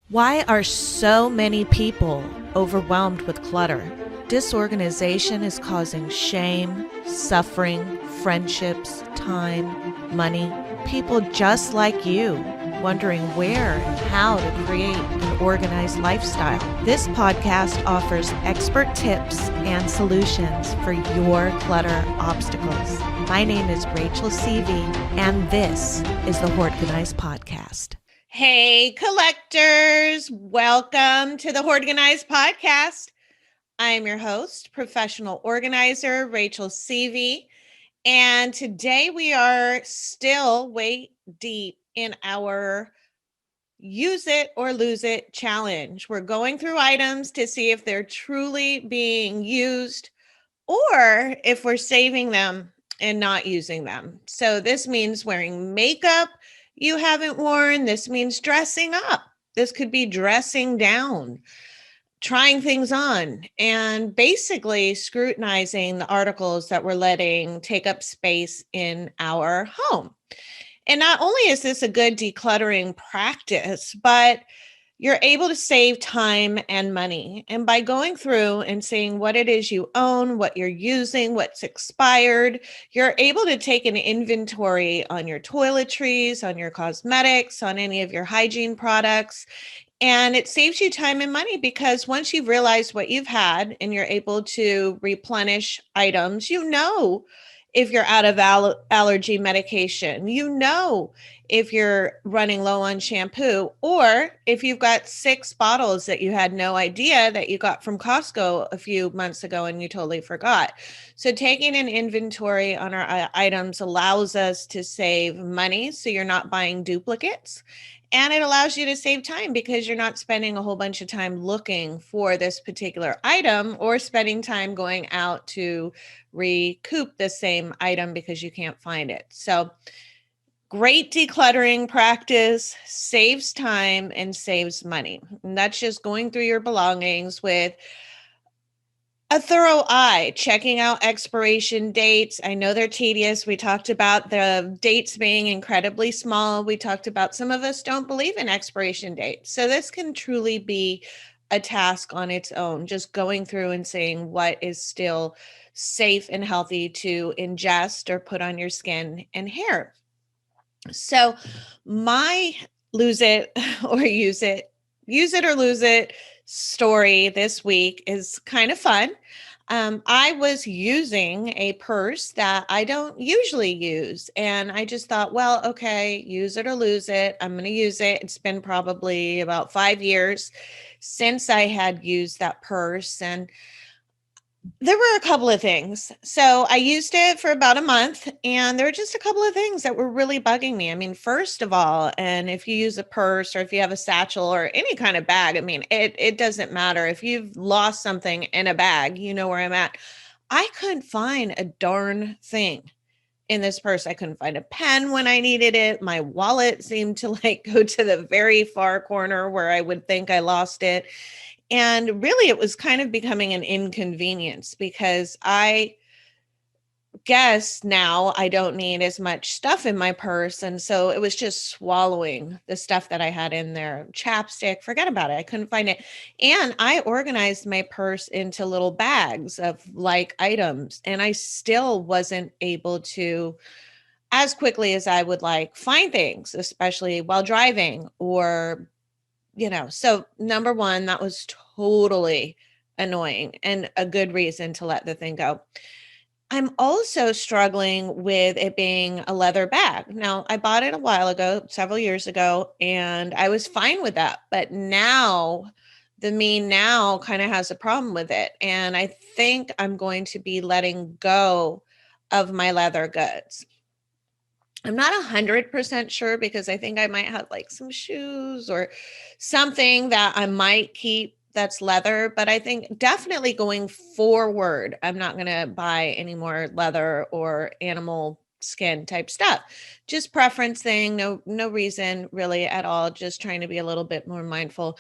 Why are so many people overwhelmed with clutter? Disorganization is causing shame, suffering, friendships, time, money. People just like you, wondering where and how to create an organized lifestyle. This podcast offers expert tips and solutions for your clutter obstacles. My name is Rachel Seavey, and this is the Hoardganize Podcast. Hey, collectors. Welcome to the Hoardganize Podcast. I am your host, professional organizer Rachel Seavey. And today we are still way deep in our use it or lose it challenge. We're going through items to see if they're truly being used or if we're saving them and not using them. So this means wearing makeup you haven't worn. This means dressing up. This could be dressing down, trying things on, and basically scrutinizing the articles that we're letting take up space in our home. And not only is this a good decluttering practice, but you're able to save time and money. And by going through and seeing what it is you own, what you're using, what's expired, you're able to take an inventory on your toiletries, on your cosmetics, on any of your hygiene products. And it saves you time and money because once you've realized what you've had and you're able to replenish items, you know if you're out of allergy medication, you know if you're running low on shampoo, or if you've got 6 bottles that you had no idea that you got from Costco a few months ago and you totally forgot. So taking an inventory on our items allows us to save money, so you're not buying duplicates. And it allows you to save time because you're not spending a whole bunch of time looking for this particular item or spending time going out to recoup the same item because you can't find it. So great decluttering practice, saves time and saves money. And that's just going through your belongings with a thorough eye, checking out expiration dates. I know they're tedious. We talked about the dates being incredibly small. We talked about some of us don't believe in expiration dates. So this can truly be a task on its own, just going through and saying what is still safe and healthy to ingest or put on your skin and hair. So my lose it or use it or lose it story this week is kind of fun. I was using a purse that I don't usually use. And I just thought, well, okay, use it or lose it. I'm going to use it. It's been probably about 5 years since I had used that purse. And there were a couple of things. So I used it for about a month, and there were just a couple of things that were really bugging me. I mean, first of all, and if you use a purse or if you have a satchel or any kind of bag, I mean, it doesn't matter. If you've lost something in a bag, you know where I'm at. I couldn't find a darn thing in this purse. I couldn't find a pen when I needed it. My wallet seemed to go to the very far corner where I would think I lost it. And really, it was kind of becoming an inconvenience because I guess now I don't need as much stuff in my purse. And so it was just swallowing the stuff that I had in there. Chapstick, forget about it. I couldn't find it. And I organized my purse into little bags of like items, and I still wasn't able to, as quickly as I would like, find things, especially while driving or so number one, that was totally annoying and a good reason to let the thing go. I'm also struggling with it being a leather bag. Now, I bought it a while ago, several years ago, and I was fine with that. But now, the me now kind of has a problem with it. And I think I'm going to be letting go of my leather goods. I'm not 100% sure because I think I might have like some shoes or something that I might keep that's leather, but I think definitely going forward, I'm not going to buy any more leather or animal skin type stuff. Just preference thing, no reason really at all, just trying to be a little bit more mindful.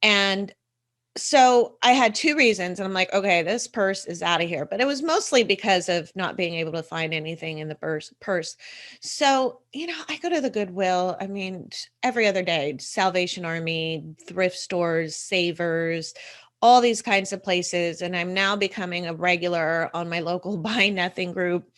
And So I had two reasons, and I'm like, okay, this purse is out of here. But it was mostly because of not being able to find anything in the purse. So, I go to the Goodwill. I mean, every other day, Salvation Army, thrift stores, Savers, all these kinds of places. And I'm now becoming a regular on my local Buy Nothing group.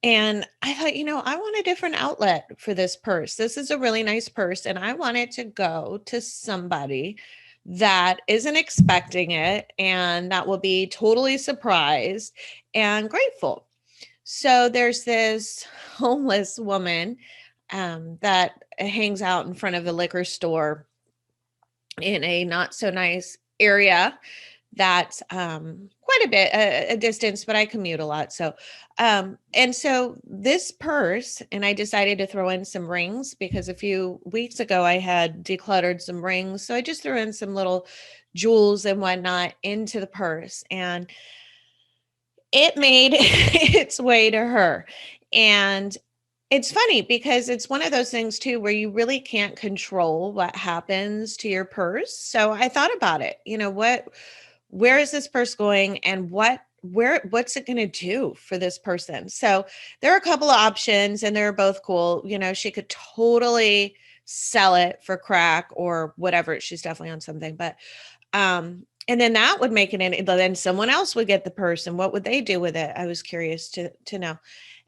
And I thought, I want a different outlet for this purse. This is a really nice purse, and I want it to go to somebody that isn't expecting it and that will be totally surprised and grateful. So there's this homeless woman that hangs out in front of a liquor store in a not so nice area that's quite a bit a distance, but I commute a lot. So, and so this purse, and I decided to throw in some rings because a few weeks ago I had decluttered some rings. So I just threw in some little jewels and whatnot into the purse, and it made its way to her. And it's funny because it's one of those things too where you really can't control what happens to your purse. So I thought about it. Where is this purse going, and what's it going to do for this person? So there are a couple of options, and they're both cool. She could totally sell it for crack or whatever. She's definitely on something, but and then that would make it in, then someone else would get the purse, and what would they do with it? I was curious to know.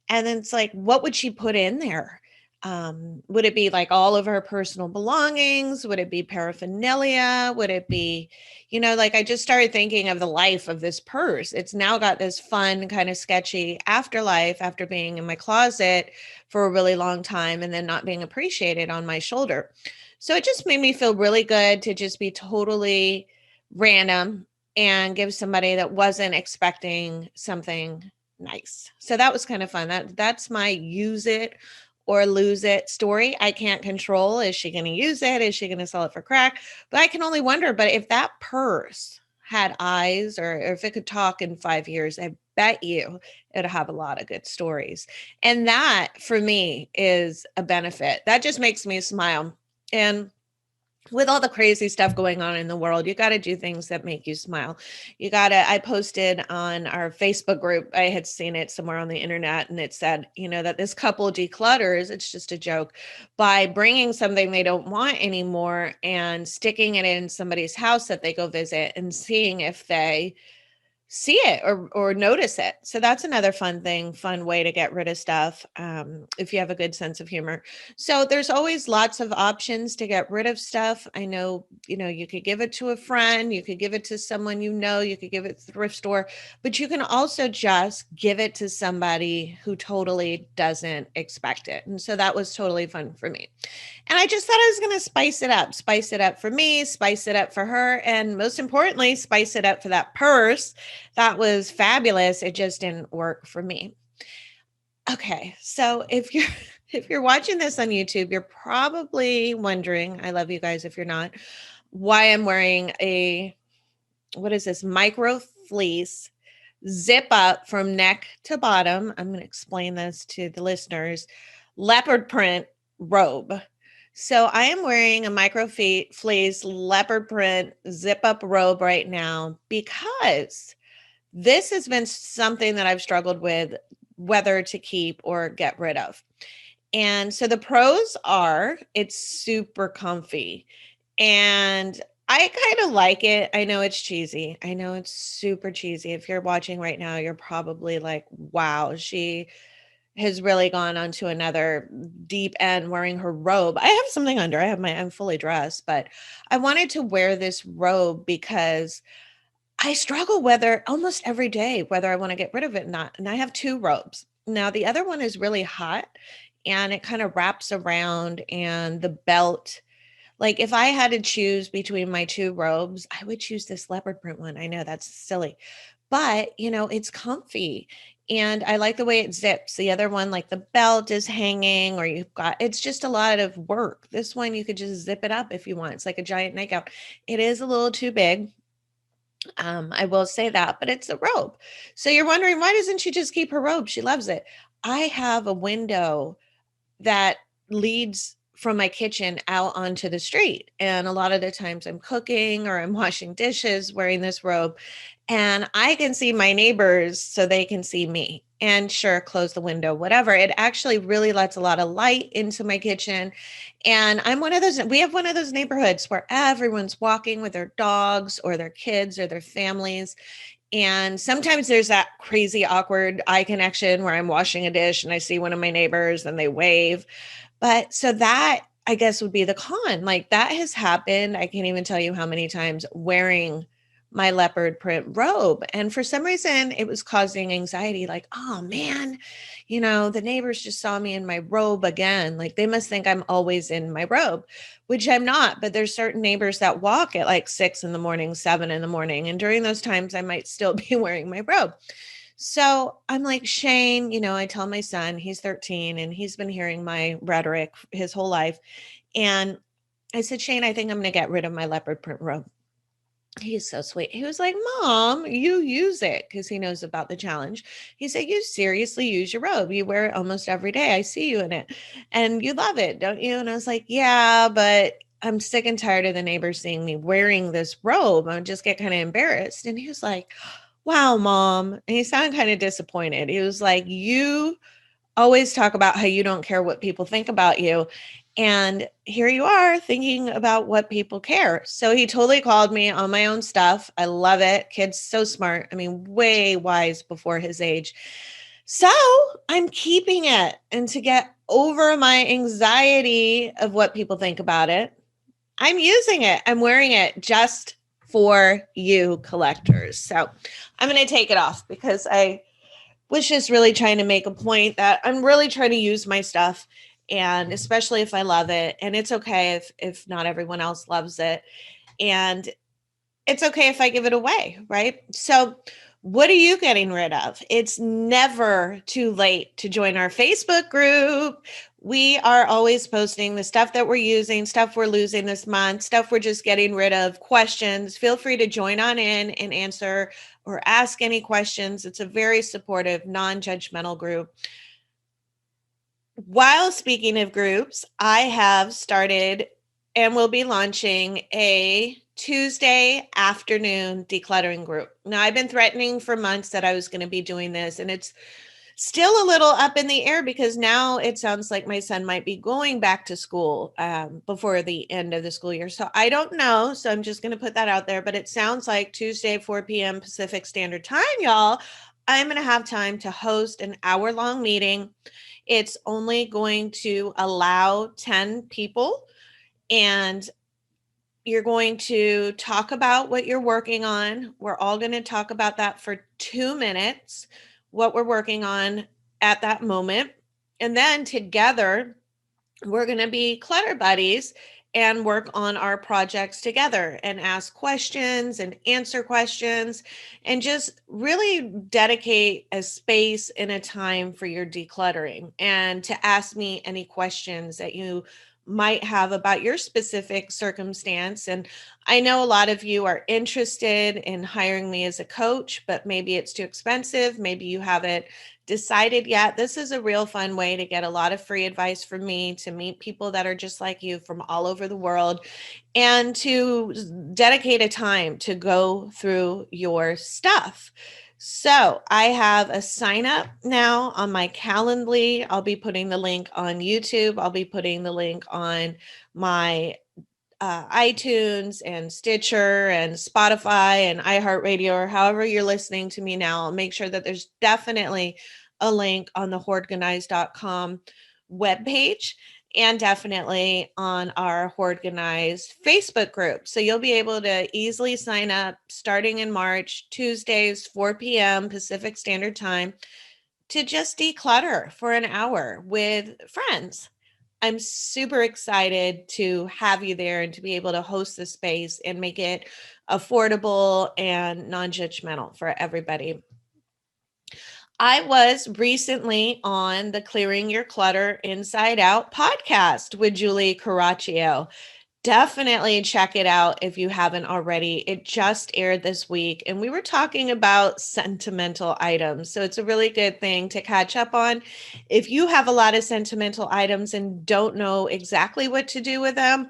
And then it's like, what would she put in there? Would it be like all of her personal belongings? Would it be paraphernalia? Would it be, like I just started thinking of the life of this purse. It's now got this fun, kind of sketchy afterlife after being in my closet for a really long time and then not being appreciated on my shoulder. So it just made me feel really good to just be totally random and give somebody that wasn't expecting something nice. So that was kind of fun. That's my use it or lose it story. I can't control. Is she going to use it? Is she going to sell it for crack? But I can only wonder. But if that purse had eyes, or if it could talk in 5 years, I bet you it'll have a lot of good stories. And that for me is a benefit. That just makes me smile. And with all the crazy stuff going on in the world, you got to do things that make you smile. I posted on our Facebook group, I had seen it somewhere on the internet, and it said, that this couple declutters, it's just a joke, by bringing something they don't want anymore and sticking it in somebody's house that they go visit and seeing if they see it or notice it. So that's another fun way to get rid of stuff, if you have a good sense of humor. So there's always lots of options to get rid of stuff. I know, you could give it to a friend, you could give it to someone, you could give it to the thrift store, but you can also just give it to somebody who totally doesn't expect it. And so that was totally fun for me. And I just thought I was going to spice it up for me, spice it up for her, and most importantly, spice it up for that purse. That was fabulous. It just didn't work for me. Okay. So if you're watching this on YouTube, you're probably wondering, I love you guys if you're not, why I'm wearing what is this, micro fleece zip up from neck to bottom. I'm going to explain this to the listeners. Leopard print robe. So I am wearing a micro fleece leopard print zip up robe right now because this has been something that I've struggled with whether to keep or get rid of. And so the pros are it's super comfy and I kind of like it. I know it's cheesy. I know it's super cheesy. If you're watching right now, you're probably like, wow, she has really gone onto another deep end wearing her robe. I have something under. I'm fully dressed, but I wanted to wear this robe because I struggle whether almost every day, whether I want to get rid of it or not. And I have two robes. Now, the other one is really hot and it kind of wraps around, and the belt. Like if I had to choose between my two robes, I would choose this leopard print one. I know that's silly, but it's comfy and I like the way it zips. The other one, like the belt is hanging or it's just a lot of work. This one, you could just zip it up if you want. It's like a giant nightgown. It is a little too big. I will say that, but it's a robe. So you're wondering, why doesn't she just keep her robe? She loves it. I have a window that leads from my kitchen out onto the street. And a lot of the times I'm cooking or I'm washing dishes wearing this robe, and I can see my neighbors so they can see me. And sure, close the window, whatever. It actually really lets a lot of light into my kitchen. And we have one of those neighborhoods where everyone's walking with their dogs or their kids or their families. And sometimes there's that crazy awkward eye connection where I'm washing a dish and I see one of my neighbors and they wave. But so that, I guess, would be the con. Like, that has happened. I can't even tell you how many times wearing my leopard print robe. And for some reason, it was causing anxiety. Like, oh man, the neighbors just saw me in my robe again. Like, they must think I'm always in my robe, which I'm not. But there's certain neighbors that walk at like 6 in the morning, 7 in the morning. And during those times, I might still be wearing my robe. So I'm like, Shane, I tell my son, he's 13 and he's been hearing my rhetoric his whole life. And I said, Shane, I think I'm going to get rid of my leopard print robe. He's so sweet. He was like, Mom, you use it, because he knows about the challenge. He said, you seriously use your robe. You wear it almost every day. I see you in it and you love it, don't you? And I was like, yeah, but I'm sick and tired of the neighbors seeing me wearing this robe. I just get kind of embarrassed. And he was like, wow, Mom. And he sounded kind of disappointed. He was like, you always talk about how you don't care what people think about you. And here you are thinking about what people care. So he totally called me on my own stuff. I love it. Kid's so smart. I mean, way wise before his age. So I'm keeping it. And to get over my anxiety of what people think about it, I'm using it. I'm wearing it just for you collectors. So I'm going to take it off because I was just really trying to make a point that I'm really trying to use my stuff, and especially if I love it. And it's okay if not everyone else loves it. And it's okay if I give it away, right? So what are you getting rid of? It's never too late to join our Facebook group. We are always posting the stuff that we're using, stuff we're losing this month, stuff we're just getting rid of, questions. Feel free to join on in and answer or ask any questions. It's a very supportive, non-judgmental group. While speaking of groups, I have started and will be launching a Tuesday afternoon decluttering group. Now, I've been threatening for months that I was going to be doing this, and it's still a little up in the air because now it sounds like my son might be going back to school before the end of the school year. So I don't know. So I'm just going to put that out there. But it sounds like Tuesday, 4 p.m. Pacific Standard Time, y'all. I'm going to have time to host an hour-long meeting. It's only going to allow 10 people, and you're going to talk about what you're working on. We're all going to talk about that for 2 minutes, what we're working on at that moment. And then together, we're going to be clutter buddies and work on our projects together and ask questions and answer questions and just really dedicate a space and a time for your decluttering and to ask me any questions that you might have about your specific circumstance. And I know a lot of you are interested in hiring me as a coach, but maybe it's too expensive. Maybe you haven't decided yet. This is a real fun way to get a lot of free advice from me, to meet people that are just like you from all over the world, and to dedicate a time to go through your stuff. So I have a sign up now on my Calendly. I'll be putting the link on YouTube. I'll be putting the link on my iTunes and Stitcher and Spotify and iHeartRadio, or however you're listening to me now. I'll make sure that there's definitely a link on the Hoardganize.com webpage, and definitely on our Hoardganize Facebook group. So you'll be able to easily sign up starting in March, Tuesdays, 4 p.m. Pacific Standard Time, to just declutter for an hour with friends. I'm super excited to have you there and to be able to host the space and make it affordable and non-judgmental for everybody. I was recently on the Clearing Your Clutter Inside Out podcast with Julie Caraccio. Definitely check it out if you haven't already. It just aired this week, and we were talking about sentimental items. So it's a really good thing to catch up on. If you have a lot of sentimental items and don't know exactly what to do with them,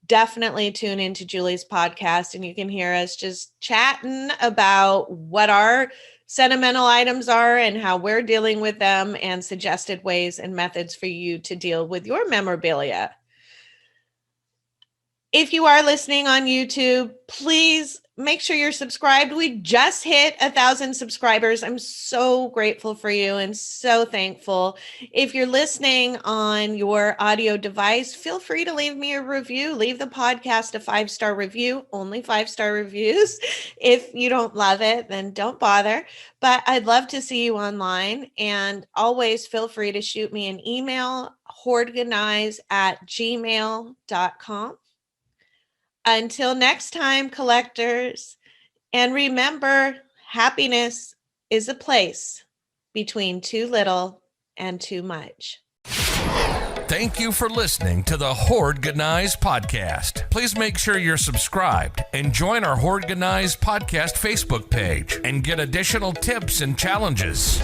definitely tune into Julie's podcast, and you can hear us just chatting about what our sentimental items are and how we're dealing with them, and suggested ways and methods for you to deal with your memorabilia. If you are listening on YouTube, please make sure you're subscribed. We just hit 1,000 subscribers. I'm so grateful for you and so thankful. If you're listening on your audio device, feel free to leave me a review. Leave the podcast a 5-star review, only 5-star reviews. If you don't love it, then don't bother. But I'd love to see you online. And always feel free to shoot me an email, hoardganize@gmail.com. Until next time, collectors, and remember, happiness is a place between too little and too much. Thank you for listening to the Hoardganize Podcast. Please make sure you're subscribed and join our Hoardganize Podcast Facebook page and get additional tips and challenges.